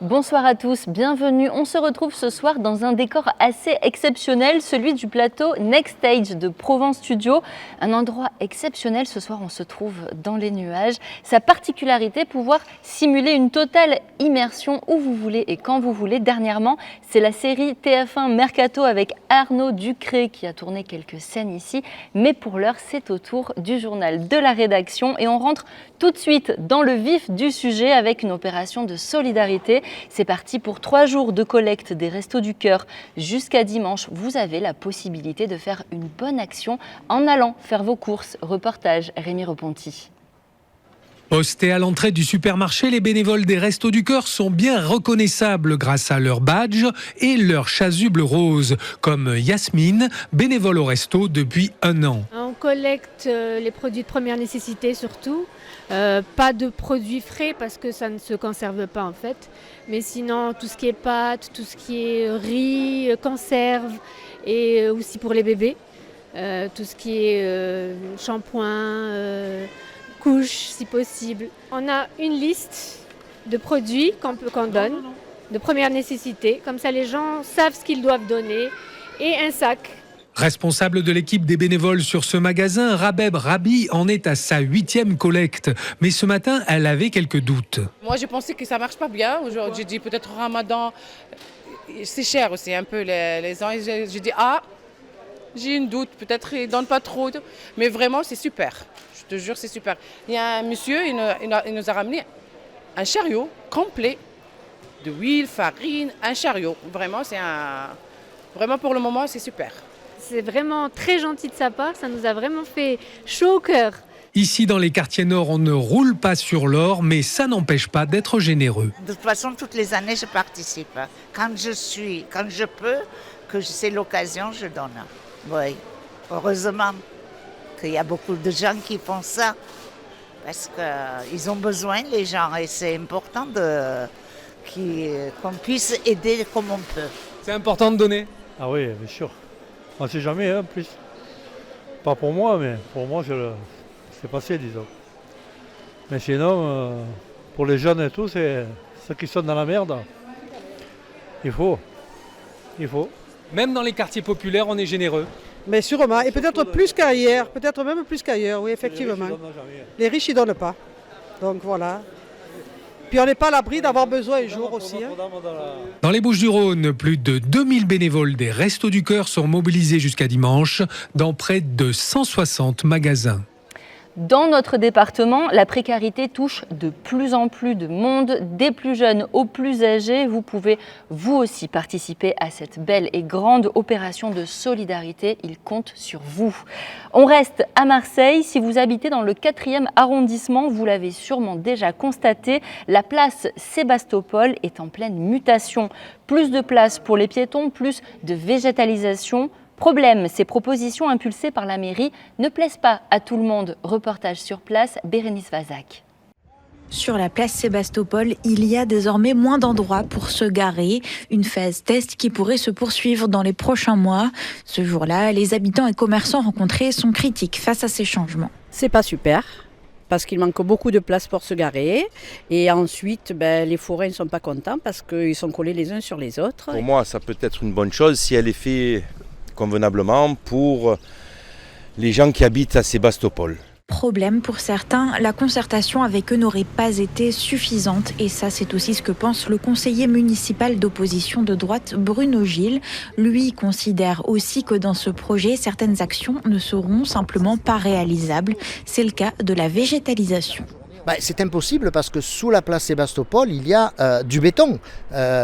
Bonsoir à tous, bienvenue. On se retrouve ce soir dans un décor assez exceptionnel, celui du plateau Next Stage de Provence Studio. Un endroit exceptionnel, ce soir on se trouve dans les nuages. Sa particularité, pouvoir simuler une totale immersion où vous voulez et quand vous voulez. Dernièrement, c'est la série TF1 Mercato avec Arnaud Ducré qui a tourné quelques scènes ici. Mais pour l'heure, c'est au tour du journal de la rédaction et on rentre tout de suite dans le vif du sujet avec une opération de solidarité. C'est parti pour 3 jours de collecte des Restos du Cœur. Jusqu'à dimanche, vous avez la possibilité de faire une bonne action en allant faire vos courses. Reportage Rémi Reponti. Postés à l'entrée du supermarché, les bénévoles des Restos du Cœur sont bien reconnaissables grâce à leur badge et leur chasuble rose, comme Yasmine, bénévole au resto depuis 1 an. On collecte les produits de première nécessité surtout, pas de produits frais parce que ça ne se conserve pas en fait, mais sinon tout ce qui est pâtes, tout ce qui est riz, conserve et aussi pour les bébés, tout ce qui est shampoing, couches si possible. On a une liste de produits qu'on donne, de première nécessité, comme ça les gens savent ce qu'ils doivent donner et un sac. Responsable de l'équipe des bénévoles sur ce magasin, Rabeb Rabi en est à sa 8e collecte. Mais ce matin, elle avait quelques doutes. Moi, je pensais que ça ne marche pas bien. Aujourd'hui, j'ai dit peut-être Ramadan, c'est cher aussi un peu les gens. J'ai dit, j'ai une doute, peut-être ils ne donnent pas trop. Mais vraiment, c'est super. Je te jure, c'est super. Il y a un monsieur, il nous a ramené un chariot complet de huile, farine, un chariot. Vraiment, vraiment pour le moment, c'est super. C'est vraiment très gentil de sa part, ça nous a vraiment fait chaud au cœur. Ici, dans les quartiers nord, on ne roule pas sur l'or, mais ça n'empêche pas d'être généreux. De toute façon, toutes les années, je participe. Quand je peux, que c'est l'occasion, je donne. Oui, heureusement qu'il y a beaucoup de gens qui font ça, parce qu'ils ont besoin, les gens, et c'est important qu'on puisse aider comme on peut. C'est important de donner. Ah oui, bien sûr. On ne sait jamais, en plus. Pas pour moi, mais pour moi, c'est passé, disons. Mais sinon, pour les jeunes et tout, c'est ceux qui sont dans la merde. Il faut. Même dans les quartiers populaires, on est généreux. Mais sûrement, et peut-être plus qu'ailleurs, peut-être même plus qu'ailleurs, oui, effectivement. Les riches, ils ne donnent pas. Donc voilà. Puis on n'est pas à l'abri d'avoir besoin un jour aussi. Dans les Bouches-du-Rhône, plus de 2000 bénévoles des Restos du Cœur sont mobilisés jusqu'à dimanche dans près de 160 magasins. Dans notre département, la précarité touche de plus en plus de monde, des plus jeunes aux plus âgés. Vous pouvez vous aussi participer à cette belle et grande opération de solidarité. Il compte sur vous. On reste à Marseille. Si vous habitez dans le 4e arrondissement, vous l'avez sûrement déjà constaté, la place Sébastopol est en pleine mutation. Plus de place pour les piétons, plus de végétalisation. Problème, ces propositions impulsées par la mairie ne plaisent pas à tout le monde. Reportage sur place, Bérénice Vazac. Sur la place Sébastopol, il y a désormais moins d'endroits pour se garer. Une phase test qui pourrait se poursuivre dans les prochains mois. Ce jour-là, les habitants et commerçants rencontrés sont critiques face à ces changements. C'est pas super, parce qu'il manque beaucoup de place pour se garer. Et ensuite, les forains ne sont pas contents parce qu'ils sont collés les uns sur les autres. Pour moi, ça peut être une bonne chose si elle est faite convenablement pour les gens qui habitent à Sébastopol. Problème pour certains, la concertation avec eux n'aurait pas été suffisante et ça c'est aussi ce que pense le conseiller municipal d'opposition de droite Bruno Gilles. Lui considère aussi que dans ce projet, certaines actions ne seront simplement pas réalisables. C'est le cas de la végétalisation. C'est impossible parce que sous la place Sébastopol, il y a du béton.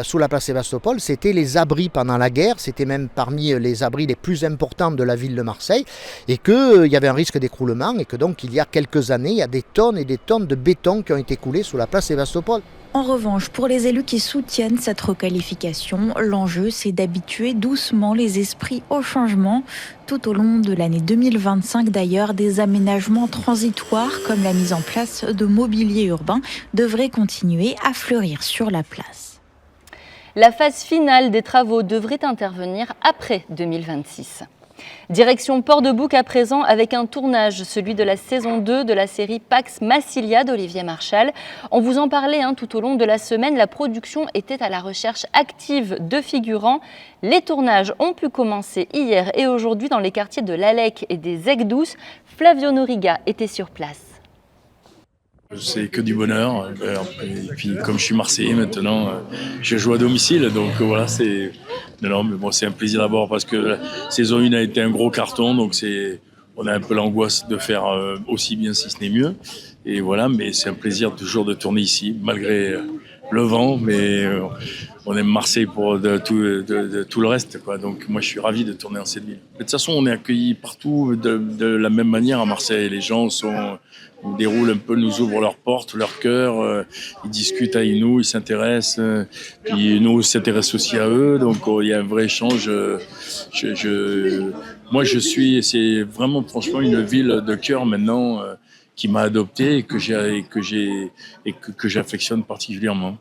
Sous la place Sébastopol, c'était les abris pendant la guerre, c'était même parmi les abris les plus importants de la ville de Marseille et qu'il y avait un risque d'écroulement et que donc il y a quelques années, il y a des tonnes et des tonnes de béton qui ont été coulées sous la place Sébastopol. En revanche, pour les élus qui soutiennent cette requalification, l'enjeu c'est d'habituer doucement les esprits au changement. Tout au long de l'année 2025 d'ailleurs, des aménagements transitoires comme la mise en place de mobilier urbain devraient continuer à fleurir sur la place. La phase finale des travaux devrait intervenir après 2026. Direction Port-de-Bouc à présent avec un tournage, celui de la saison 2 de la série Pax Massilia d'Olivier Marchal. On vous en parlait tout au long de la semaine, la production était à la recherche active de figurants. Les tournages ont pu commencer hier et aujourd'hui dans les quartiers de l'Alec et des Aigues-Douces. Flavio Noriga était sur place. C'est que du bonheur. Et puis comme je suis Marseillais maintenant, je joue à domicile. Donc voilà, c'est un plaisir d'abord parce que la saison 1 a été un gros carton. Donc on a un peu l'angoisse de faire aussi bien si ce n'est mieux. Et voilà, mais c'est un plaisir toujours de tourner ici, malgré le vent. Mais on aime Marseille pour de tout le reste, quoi. Donc moi je suis ravi de tourner dans cette ville. De toute façon, on est accueillis partout de la même manière à Marseille. Les gens nous déroulent un peu, nous ouvrent leurs portes, leur cœur, ils discutent avec nous, ils s'intéressent, puis nous on s'intéresse aussi à eux, donc il y a un vrai échange. C'est vraiment franchement une ville de cœur maintenant qui m'a adopté et que j'affectionne particulièrement.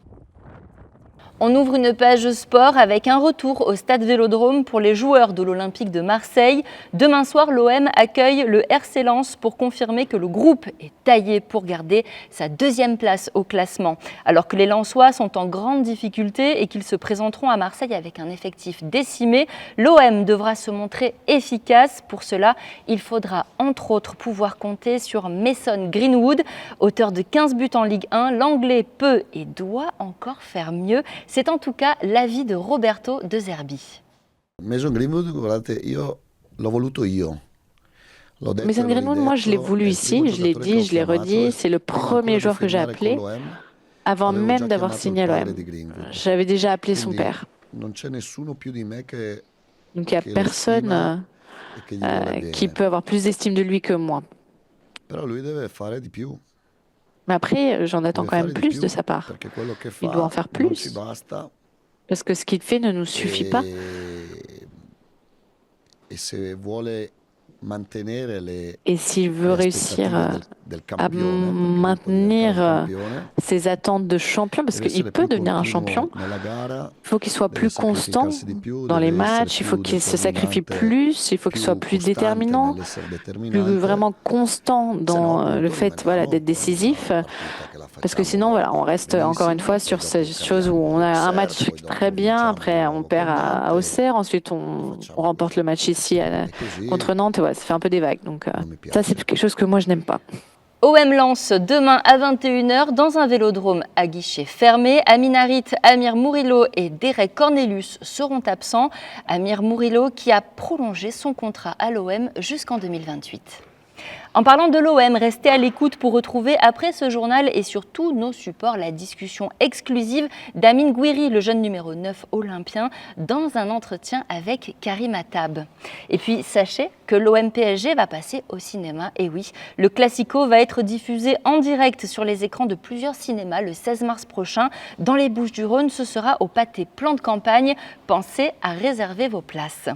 On ouvre une page sport avec un retour au stade Vélodrome pour les joueurs de l'Olympique de Marseille. Demain soir, l'OM accueille le RC Lens pour confirmer que le groupe est taillé pour garder sa 2e place au classement. Alors que les Lensois sont en grande difficulté et qu'ils se présenteront à Marseille avec un effectif décimé, l'OM devra se montrer efficace. Pour cela, il faudra entre autres pouvoir compter sur Mason Greenwood, auteur de 15 buts en Ligue 1. L'Anglais peut et doit encore faire mieux. C'est en tout cas l'avis de Roberto De Zerbi. Mason Greenwood, guardate, io l'ho voluto io. Mason Greenwood, moi je l'ai voulu ici, je l'ai dit, je l'ai redit, c'est le premier joueur que j'ai appelé avant même d'avoir signé à l'OM. J'avais déjà appelé son père. Donc il n'y a personne qui peut avoir plus d'estime de lui que moi. Mais après, j'en attends quand même plus de sa part. Il doit en faire plus. Parce que ce qu'il fait ne nous suffit pas. Et s'il veut réussir à maintenir ses attentes de champion, parce qu'il peut devenir un champion, il faut qu'il soit plus constant dans les matchs, il faut qu'il se sacrifie plus, il faut qu'il soit plus déterminant, plus vraiment constant dans le fait d'être décisif. Parce que sinon, on reste encore une fois sur ces choses où on a un match très bien, après on perd à Auxerre, ensuite on remporte le match ici contre Nantes, et ça fait un peu des vagues. Donc ça, c'est quelque chose que moi, je n'aime pas. OM Lens demain à 21h dans un vélodrome à guichet fermé. Amin Harit, Amir Murillo et Derek Cornelius seront absents. Amir Murillo qui a prolongé son contrat à l'OM jusqu'en 2028. En parlant de l'OM, restez à l'écoute pour retrouver après ce journal et sur tous nos supports la discussion exclusive d'Amine Gouiri, le jeune numéro 9 olympien, dans un entretien avec Karim Attab. Et puis sachez que l'OM PSG va passer au cinéma. Et oui, le Classico va être diffusé en direct sur les écrans de plusieurs cinémas le 16 mars prochain. Dans les Bouches-du-Rhône, ce sera au Pâté Plan de Campagne. Pensez à réserver vos places.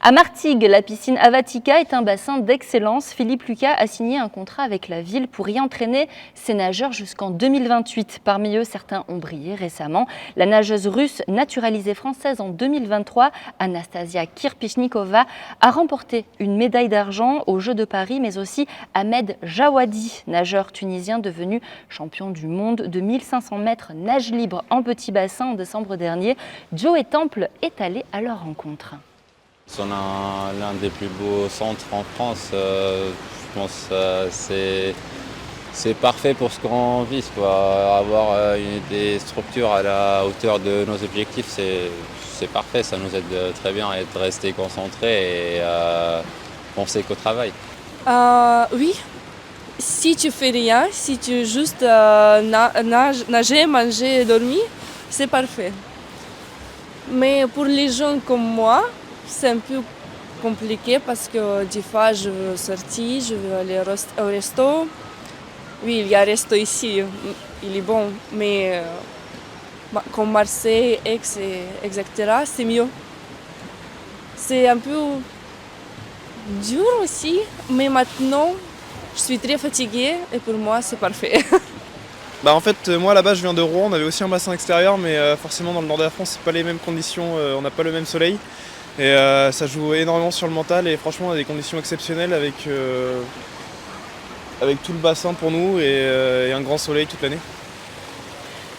À Martigues, la piscine Avatica est un bassin d'excellence. Philippe Lucas a signé un contrat avec la ville pour y entraîner ses nageurs jusqu'en 2028. Parmi eux, certains ont brillé récemment. La nageuse russe naturalisée française en 2023, Anastasia Kirpichnikova, a remporté une médaille d'argent aux Jeux de Paris, mais aussi Ahmed Jawadi, nageur tunisien devenu champion du monde de 1500 mètres nage libre en petit bassin en décembre dernier. Joe Temple est allé à leur rencontre. On a l'un des plus beaux centres en France. Je pense que c'est parfait pour ce qu'on vise, quoi. Avoir des structures à la hauteur de nos objectifs, c'est parfait. Ça nous aide très bien à rester concentrés et penser qu'au travail. Oui, si tu fais rien, si tu juste nager, manger et dormir, c'est parfait. Mais pour les jeunes comme moi, c'est un peu compliqué parce que des fois je veux sortir, je veux aller au resto. Oui, il y a un resto ici, il est bon, mais comme Marseille, Aix, etc., c'est mieux. C'est un peu dur aussi, mais maintenant je suis très fatiguée et pour moi c'est parfait. En fait, moi là-bas je viens de Rouen, on avait aussi un bassin extérieur, mais forcément dans le nord de la France, c'est pas les mêmes conditions, on n'a pas le même soleil. Et ça joue énormément sur le mental et franchement on a des conditions exceptionnelles avec tout le bassin pour nous et un grand soleil toute l'année.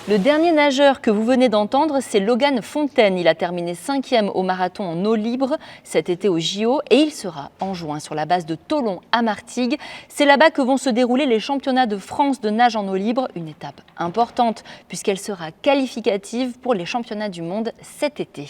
Le dernier nageur que vous venez d'entendre, c'est Logan Fontaine. Il a terminé 5e au marathon en eau libre cet été au JO et il sera en juin sur la base de Thollon à Martigues. C'est là-bas que vont se dérouler les championnats de France de nage en eau libre, une étape importante puisqu'elle sera qualificative pour les championnats du monde cet été.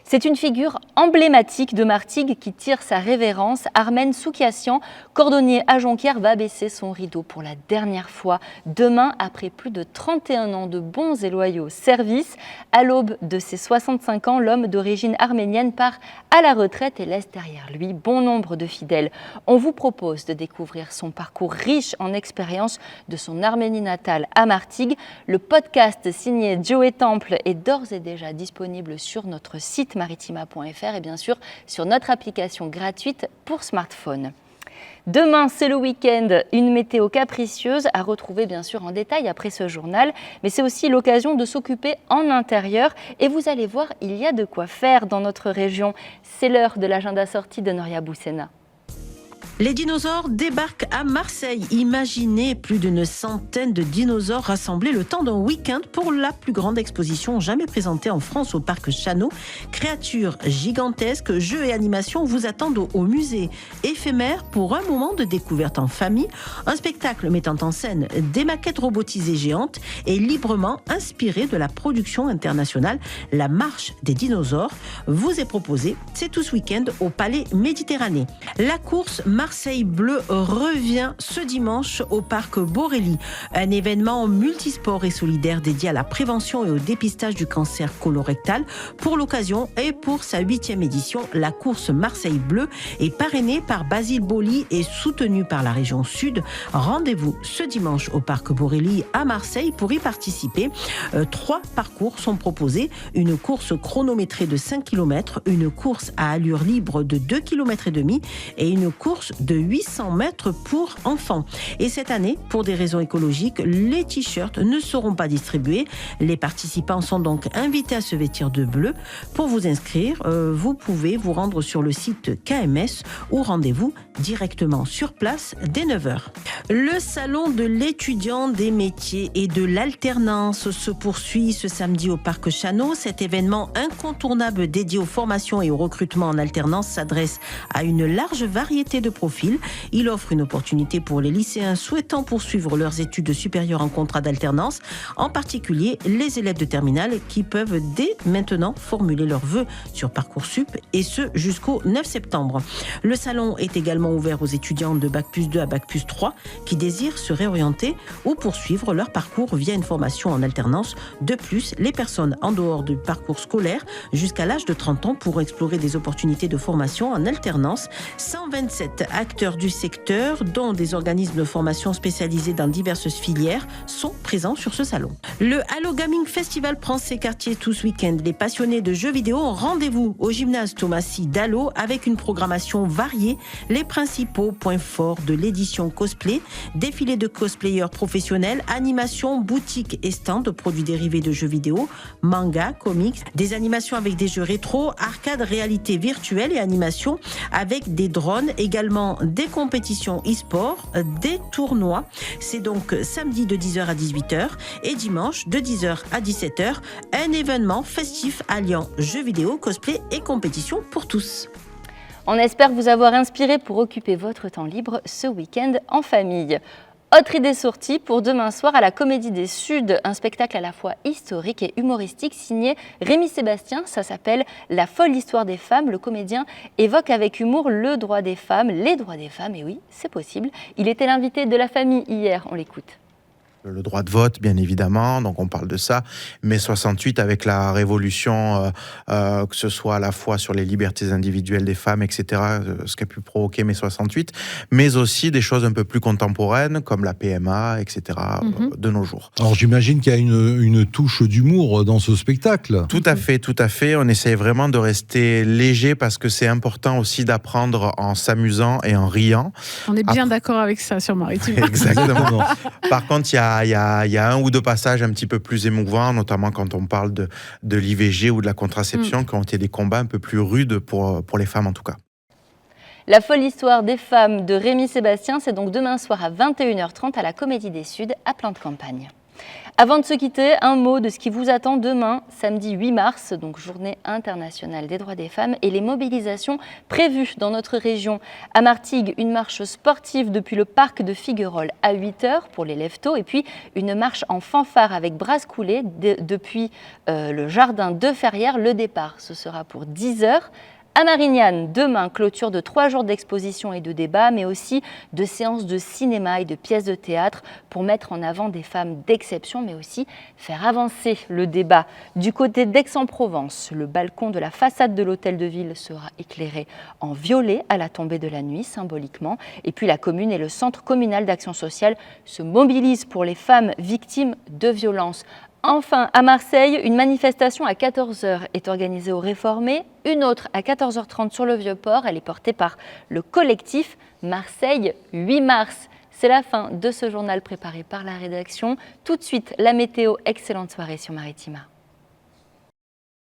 C'est une figure emblématique de Martigues qui tire sa révérence. Armen Soukiassian, cordonnier à Jonquière, va baisser son rideau pour la dernière fois demain, après plus de 31 ans de bons et loyaux services. À l'aube de ses 65 ans, l'homme d'origine arménienne part à la retraite et laisse derrière lui bon nombre de fidèles. On vous propose de découvrir son parcours riche en expériences de son Arménie natale à Martigues. Le podcast signé Joey Temple est d'ores et déjà disponible sur notre site maritima.fr et bien sûr sur notre application gratuite pour smartphone. Demain, c'est le week-end, une météo capricieuse à retrouver bien sûr en détail après ce journal, mais c'est aussi l'occasion de s'occuper en intérieur et vous allez voir, il y a de quoi faire dans notre région. C'est l'heure de l'agenda sortie de Noria Boussena. Les dinosaures débarquent à Marseille. Imaginez plus d'une centaine de dinosaures rassemblés le temps d'un week-end pour la plus grande exposition jamais présentée en France au parc Chano. Créatures gigantesques, jeux et animations vous attendent au musée éphémère pour un moment de découverte en famille. Un spectacle mettant en scène des maquettes robotisées géantes et librement inspiré de la production internationale La Marche des dinosaures vous est proposé. C'est tout ce week-end au Palais Méditerranée. La course Marseille Bleu revient ce dimanche au parc Borély. Un événement multisport et solidaire dédié à la prévention et au dépistage du cancer colorectal. Pour l'occasion et pour sa 8e édition, la course Marseille Bleu est parrainée par Basile Boli et soutenue par la région Sud. Rendez-vous ce dimanche au parc Borély à Marseille pour y participer. 3 parcours sont proposés. Une course chronométrée de 5 km, une course à allure libre de 2,5 km et une course de 800 mètres pour enfants. Et cette année, pour des raisons écologiques, les t-shirts ne seront pas distribués. Les participants sont donc invités à se vêtir de bleu. Pour vous inscrire, vous pouvez vous rendre sur le site KMS ou rendez-vous directement sur place dès 9h. Le salon de l'étudiant des métiers et de l'alternance se poursuit ce samedi au parc Chano. Cet événement incontournable dédié aux formations et au recrutement en alternance s'adresse à une large variété de profils. Il offre une opportunité pour les lycéens souhaitant poursuivre leurs études supérieures en contrat d'alternance, en particulier les élèves de terminale qui peuvent dès maintenant formuler leurs vœux sur Parcoursup et ce jusqu'au 9 septembre. Le salon est également ouvert aux étudiants de Bac+2 à Bac+3 qui désirent se réorienter ou poursuivre leur parcours via une formation en alternance. De plus, les personnes en dehors du parcours scolaire jusqu'à l'âge de 30 ans pourront explorer des opportunités de formation en alternance. 127 acteurs du secteur, dont des organismes de formation spécialisés dans diverses filières, sont présents sur ce salon. Le Halo Gaming Festival prend ses quartiers tout ce week-end. Les passionnés de jeux vidéo ont rendez-vous au gymnase Thomasy d'Halo avec une programmation variée. Les principaux points forts de l'édition cosplay, défilé de cosplayers professionnels, animations, boutiques et stands de produits dérivés de jeux vidéo, manga, comics, des animations avec des jeux rétro, arcade, réalité virtuelle et animations avec des drones, également des compétitions e-sport, des tournois. C'est donc samedi de 10h à 18h et dimanche de 10h à 17h, un événement festif alliant jeux vidéo, cosplay et compétition pour tous. On espère vous avoir inspiré pour occuper votre temps libre ce week-end en famille. Autre idée sortie pour demain soir à la Comédie des Suds, un spectacle à la fois historique et humoristique signé Rémi Sébastien. Ça s'appelle La folle histoire des femmes. Le comédien évoque avec humour le droit des femmes, les droits des femmes, et oui, c'est possible. Il était l'invité de la famille hier, on l'écoute. Le droit de vote, bien évidemment, donc on parle de ça. Mai 68, avec la révolution, que ce soit à la fois sur les libertés individuelles des femmes, etc., ce qu'a pu provoquer mai 68, mais aussi des choses un peu plus contemporaines, comme la PMA, etc., de nos jours. Alors j'imagine qu'il y a une touche d'humour dans ce spectacle. Tout à fait, tout à fait. On essaie vraiment de rester léger, parce que c'est important aussi d'apprendre en s'amusant et en riant. On est bien d'accord avec ça sur Maritima. Exactement. Par contre, il y a a un ou deux passages un petit peu plus émouvants, notamment quand on parle de l'IVG ou de la contraception, qui ont été des combats un peu plus rudes pour les femmes en tout cas. La folle histoire des femmes de Rémi Sébastien, c'est donc demain soir à 21h30 à la Comédie des Suds à Plain-de-Campagne. Avant de se quitter, un mot de ce qui vous attend demain, samedi 8 mars, donc journée internationale des droits des femmes, et les mobilisations prévues dans notre région. À Martigues, une marche sportive depuis le parc de Figuerolles à 8h pour les lève-tôt, et puis une marche en fanfare avec brasse coulée depuis le jardin de Ferrières. Le départ, ce sera pour 10h. À Marignane, demain, clôture de 3 jours d'exposition et de débat, mais aussi de séances de cinéma et de pièces de théâtre pour mettre en avant des femmes d'exception, mais aussi faire avancer le débat. Du côté d'Aix-en-Provence, le balcon de la façade de l'hôtel de ville sera éclairé en violet à la tombée de la nuit, symboliquement. Et puis la commune et le centre communal d'action sociale se mobilisent pour les femmes victimes de violences. Enfin, à Marseille, une manifestation à 14h est organisée au Réformé, une autre à 14h30 sur le Vieux-Port. Elle est portée par le collectif Marseille 8 mars. C'est la fin de ce journal préparé par la rédaction. Tout de suite, la météo. Excellente soirée sur Maritima.